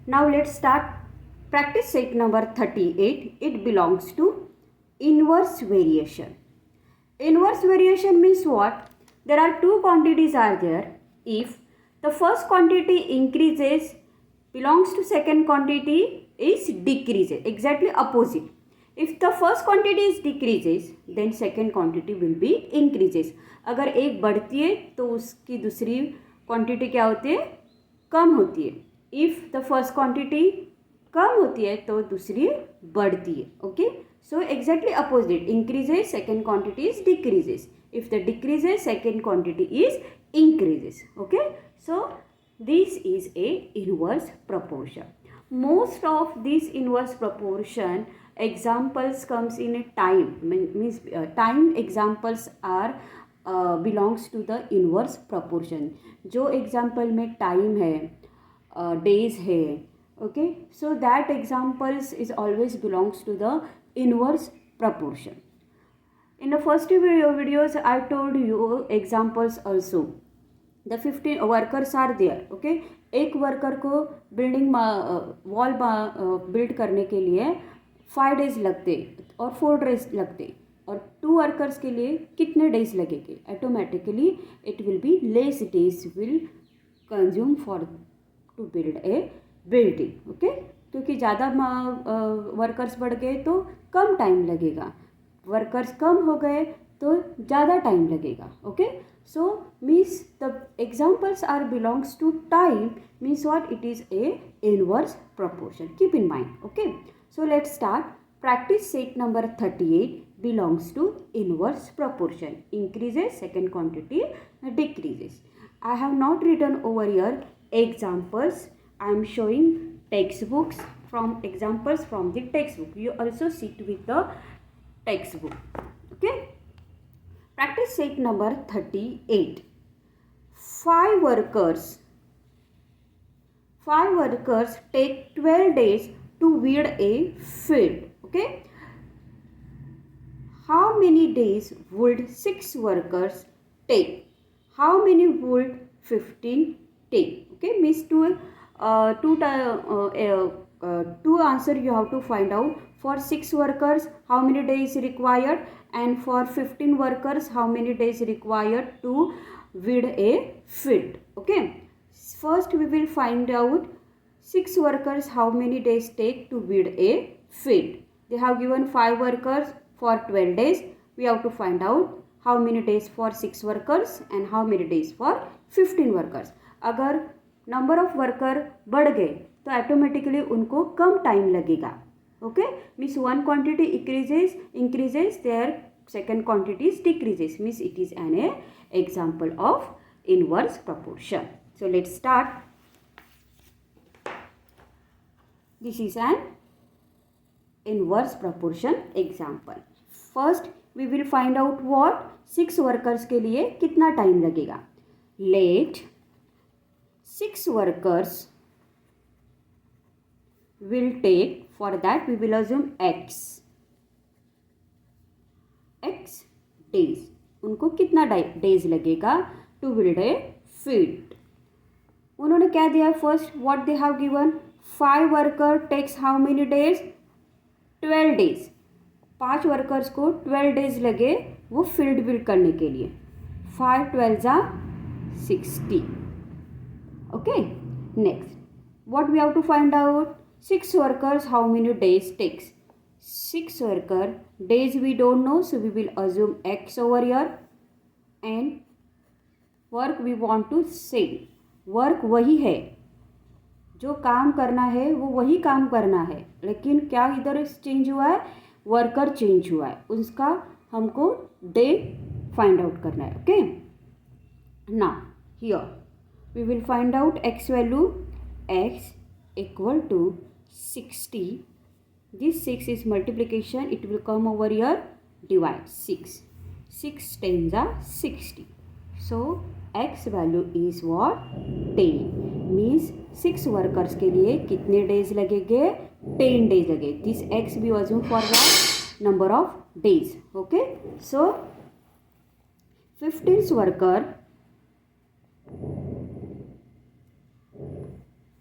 Now let's start practice set number 38. It belongs to inverse variation. Inverse variation means what? There are two quantities are there. If the first quantity increases, belongs to second quantity is decreases. Exactly opposite. If the first quantity is decreases, then second quantity will be increases. अगर एक बढ़ती है तो उसकी दूसरी quantity क्या होती है? कम होती है. इफ़ द फर्स्ट क्वांटिटी कम होती है तो दूसरी बढ़ती है. Okay, so exactly opposite. Increases, second quantity is decreases. If the decreases, second quantity is increases. Okay, so this is a inverse proportion. Most of this inverse proportion examples comes in a time, means time examples are belongs to the inverse proportion. जो example में time है, days है, okay, so that examples is always belongs to the inverse proportion. In the first videos I told you examples also. The 15 workers are there. Okay, एक worker को building wall build करने के लिए 5 days लगते और 4 days लगते, और 2 workers के लिए कितने डेज लगेंगे? Automatically it will be less days will consume for to build a building. Okay, क्योंकि ज़्यादा वर्कर्स बढ़ गए तो कम टाइम लगेगा, वर्कर्स कम हो गए तो ज़्यादा टाइम लगेगा. Okay, so means the examples are belongs to time, means what? It is a inverse proportion. Keep in mind. Okay, so let's start. Practice set number 38 belongs to inverse proportion. Increases, second quantity decreases. I have not written over here examples. I am showing textbooks from examples from the textbook. You also sit with the textbook. Okay, practice set number 38. Five workers take 12 days to weed a field. Okay, how many days would 6 workers take? How many would 15 take? Okay, means two answer you have to find out. For 6 workers how many days required, and for 15 workers how many days required to weed a field. Okay, first we will find out 6 workers how many days take to weed a field. They have given 5 workers for 12 days. We have to find out how many days for 6 workers and how many days for 15 workers. अगर number of worker बढ़ गए तो automatically उनको कम time लगेगा. Okay, means one quantity increases their second quantity decreases, means it is an example of inverse proportion. So let's start. This is an inverse proportion example. First we will find out what 6 workers के लिए कितना time लगेगा. Let 6 workers will take, for that we will assume x days. उनको कितना days लगेगा to build a field? उन्होंने क्या दिया? First what they have given, 5 worker takes how many days? 12 days. 5 workers को 12 डेज लगे वो फील्ड बिल्ड करने के लिए. 5 12 60. Okay, next what we have to find out? 6 workers how many days takes? 6 worker days we don't know, so we will assume x over here. And work we want to say, work वही है, जो काम करना है वो वही काम करना है, लेकिन क्या इधर चेंज हुआ है? वर्कर चेंज हुआ है, उसका हमको डे फाइंड आउट करना है. Okay, now here we will find out x value. X equal to 60. This 6 is multiplication, it will come over here, divide 6. 6 tens are 60. So x value is what? 10. Means 6 workers के लिए कितने days लगेंगे? 10 days लगेंगे. This x we assume for what? Number of days. Okay, so 15th worker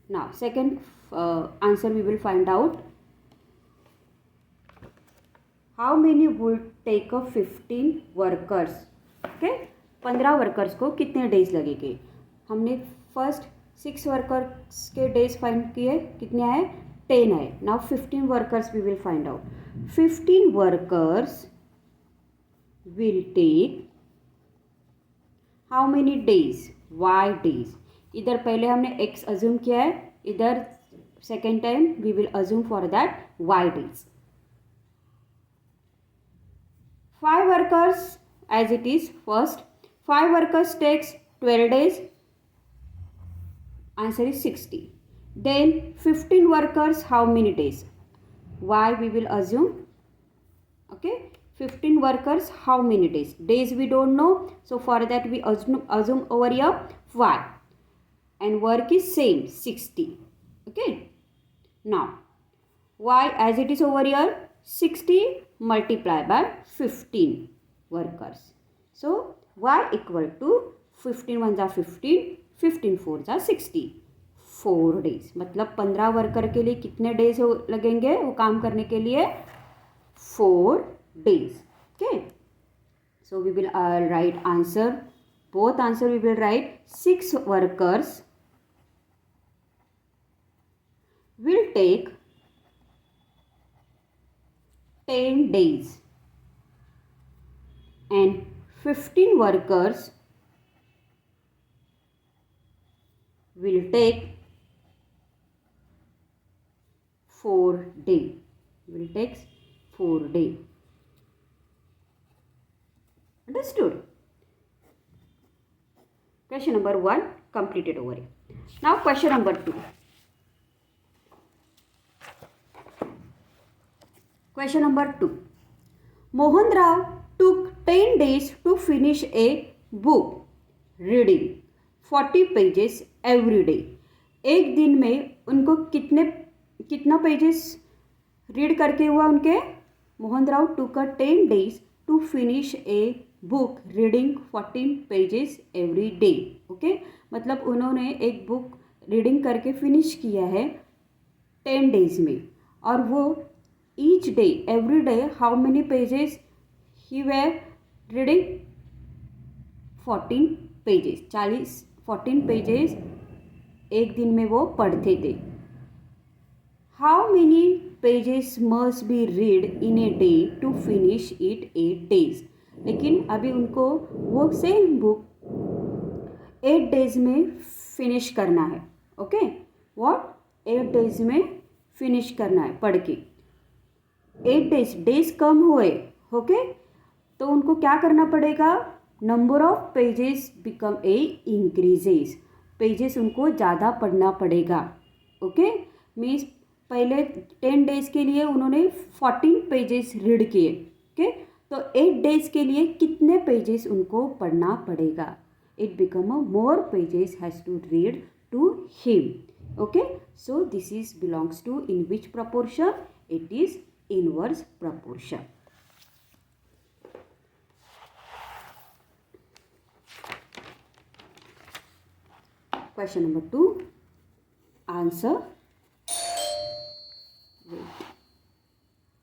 Now second answer we will find out. How many would take a 15 workers? Okay, 15 workers को कितने days लगेंगे? हमने first 6 workers के days find किए, कितने आए? 10 आए. Now 15 workers we will find out. 15 workers will take how many days? Y days. इधर पहले हमने x अज्यूम किया है, इधर second time we will assume for that y days. 5 workers as it is. First 5 workers takes 12 days. Answer is 60. Then 15 workers, how many days? Y we will assume. Okay, 15 workers, how many days? Days we don't know, so for that we assume over here y, and work is same 60. Okay, now y as it is over here 60 multiplied by 15 workers. So y equal to 15 1 जा 15, 15 4 जा 60. 4 days. मतलब 15 worker के लिए कितने days लगेंगे वो काम करने के लिए? 4 days. Okay. So we will write answer. Both answer we will write. 6 workers will take 10 days and 15 workers will take 4 days. Will take 4 days. Understood? Question number 1 completed over here. Now question number 2. Question number 2. Mohan Rao took 10 days to finish a book reading 40 pages every day. एक दिन में उनको कितना pages read करके हुआ उनके? Mohan Rao took 10 days to finish a book reading 14 pages every day. Okay, मतलब उन्होंने एक बुक रीडिंग करके फिनिश किया है 10 डेज में, और वो each day every day how many pages he were reading? 14 pages. 14 pages एक दिन में वो पढ़ते थे. How many pages must be read in a day to finish it 8 days? लेकिन अभी उनको वो सेम बुक 8 डेज में फिनिश करना है. Okay, what? 8 डेज में फिनिश करना है पढ़ के. 8 डेज कम हुए. ओके, तो उनको क्या करना पड़ेगा? Number of pages become a increases. Pages उनको ज़्यादा पढ़ना पड़ेगा. ओके, मीन्स पहले 10 डेज के लिए उन्होंने 14 पेजेस रीड किए. ओके, तो 8 डेज के लिए कितने पेजेस उनको पढ़ना पड़ेगा? It become a more pages has to read to him. Okay, so this is belongs to in which proportion? It is inverse proportion. Question number 2. Answer